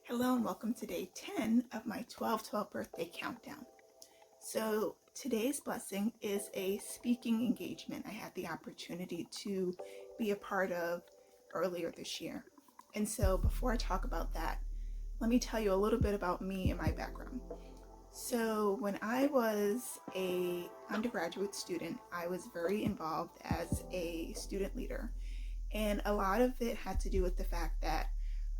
Hello and welcome to day 10 of my 12/12 birthday countdown. So today's blessing is a speaking engagement I had the opportunity to be a part of earlier this year. And so before I talk about that, let me tell you a little bit about me and my background. So when I was a undergraduate student, I was very involved as a student leader. And a lot of it had to do with the fact that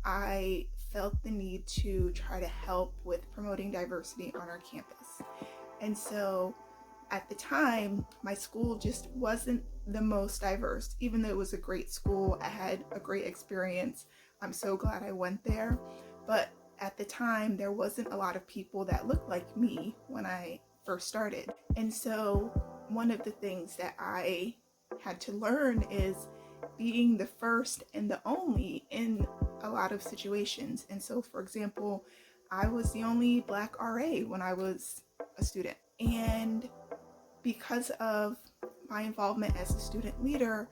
I felt the need to try to help with promoting diversity on our campus. And so at the time, my school just wasn't the most diverse. Even though it was a great school, I had a great experience. I'm so glad I went there. But at the time, there wasn't a lot of people that looked like me when I first started. And so one of the things that I had to learn is being the first and the only in a lot of situations. And so, for example, I was the only Black RA when I was a student. And because of my involvement as a student leader,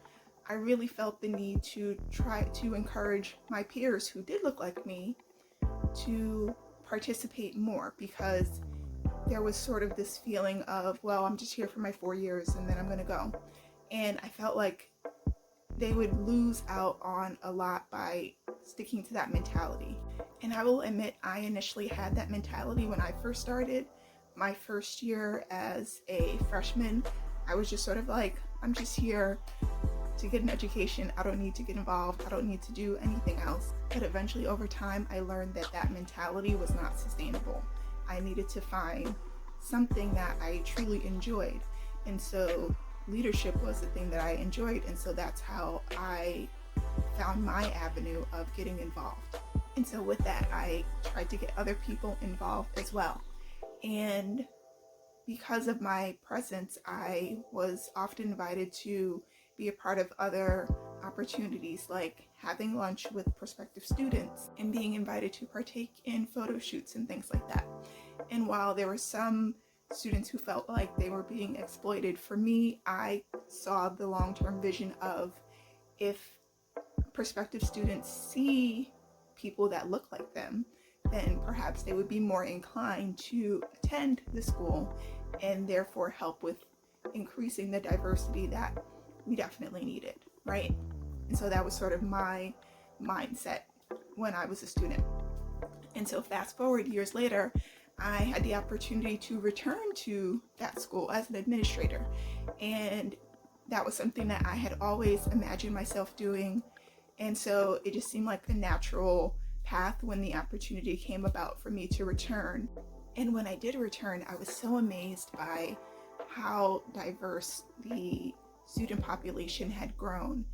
I really felt the need to try to encourage my peers who did look like me to participate more, because there was sort of this feeling of, well, I'm just here for my 4 years and then I'm going to go. And I felt like they would lose out on a lot by sticking to that mentality. And I will admit, I initially had that mentality when I first started. My first year as a freshman, I was just sort of like, I'm just here to get an education. I don't need to get involved. I don't need to do anything else. But eventually over time, I learned that that mentality was not sustainable. I needed to find something that I truly enjoyed. And so leadership was the thing that I enjoyed, and so that's how I found my avenue of getting involved. And so with that, I tried to get other people involved as well. And because of my presence, I was often invited to be a part of other opportunities, like having lunch with prospective students and being invited to partake in photo shoots and things like that. And while there were some students who felt like they were being exploited, for me, I saw the long-term vision of, if prospective students see people that look like them, then perhaps they would be more inclined to attend the school and therefore help with increasing the diversity that we definitely needed, right? And so that was sort of my mindset when I was a student. And so fast forward years later, I had the opportunity to return to that school as an administrator. And that was something that I had always imagined myself doing. And so it just seemed like a natural path when the opportunity came about for me to return. And when I did return, I was so amazed by how diverse the student population had grown,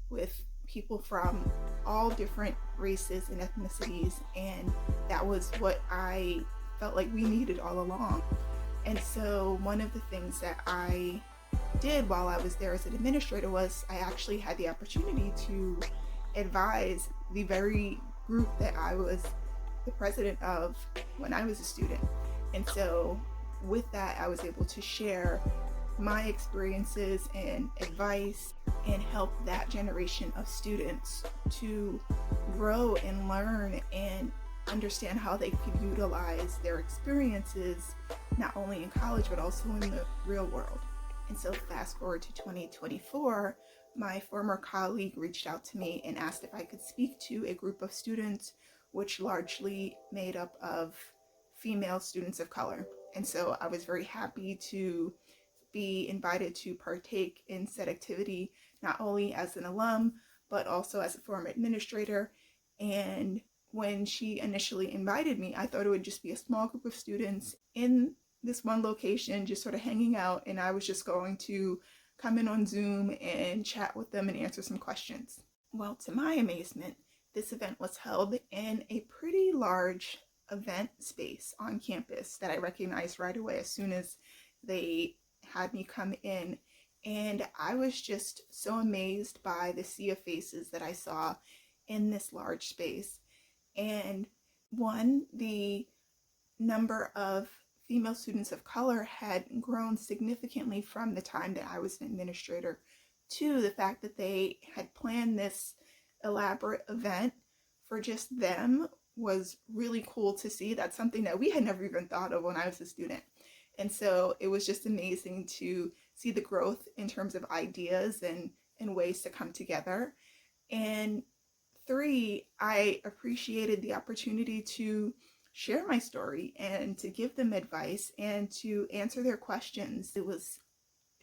with people from all different races and ethnicities. And that was what I felt like we needed all along. And so one of the things that I did while I was there as an administrator was I actually had the opportunity to advise the very group that I was the president of when I was a student. And so with that, I was able to share my experiences and advice and help that generation of students to grow and learn and understand how they could utilize their experiences not only in college but also in the real world. And so fast forward to 2024, my former colleague reached out to me and asked if I could speak to a group of students which largely made up of female students of color. And so I was very happy to be invited to partake in said activity, not only as an alum but also as a former administrator. And when she initially invited me, I thought it would just be a small group of students in this one location, just sort of hanging out, and I was just going to come in on Zoom and chat with them and answer some questions. Well, to my amazement, this event was held in a pretty large event space on campus that I recognized right away as soon as they had me come in. And I was just so amazed by the sea of faces that I saw in this large space. And one, the number of female students of color had grown significantly from the time that I was an administrator. Two, the fact that they had planned this elaborate event for just them was really cool to see. That's something that we had never even thought of when I was a student. And so it was just amazing to see the growth in terms of ideas and ways to come together. And three, I appreciated the opportunity to share my story and to give them advice and to answer their questions. It was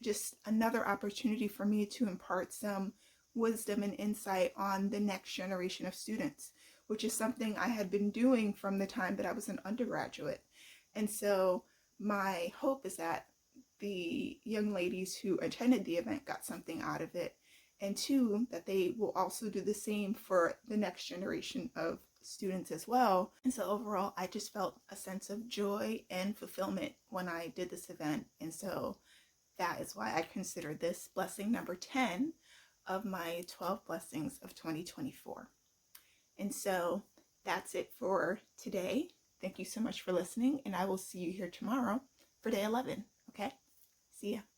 just another opportunity for me to impart some wisdom and insight on the next generation of students, which is something I had been doing from the time that I was an undergraduate. And so my hope is that the young ladies who attended the event got something out of it, and two, that they will also do the same for the next generation of students as well. And so overall, I just felt a sense of joy and fulfillment when I did this event. And so that is why I consider this blessing number 10 of my 12 blessings of 2024. And so that's it for today. Thank you so much for listening, and I will see you here tomorrow for day 11. Okay? See ya.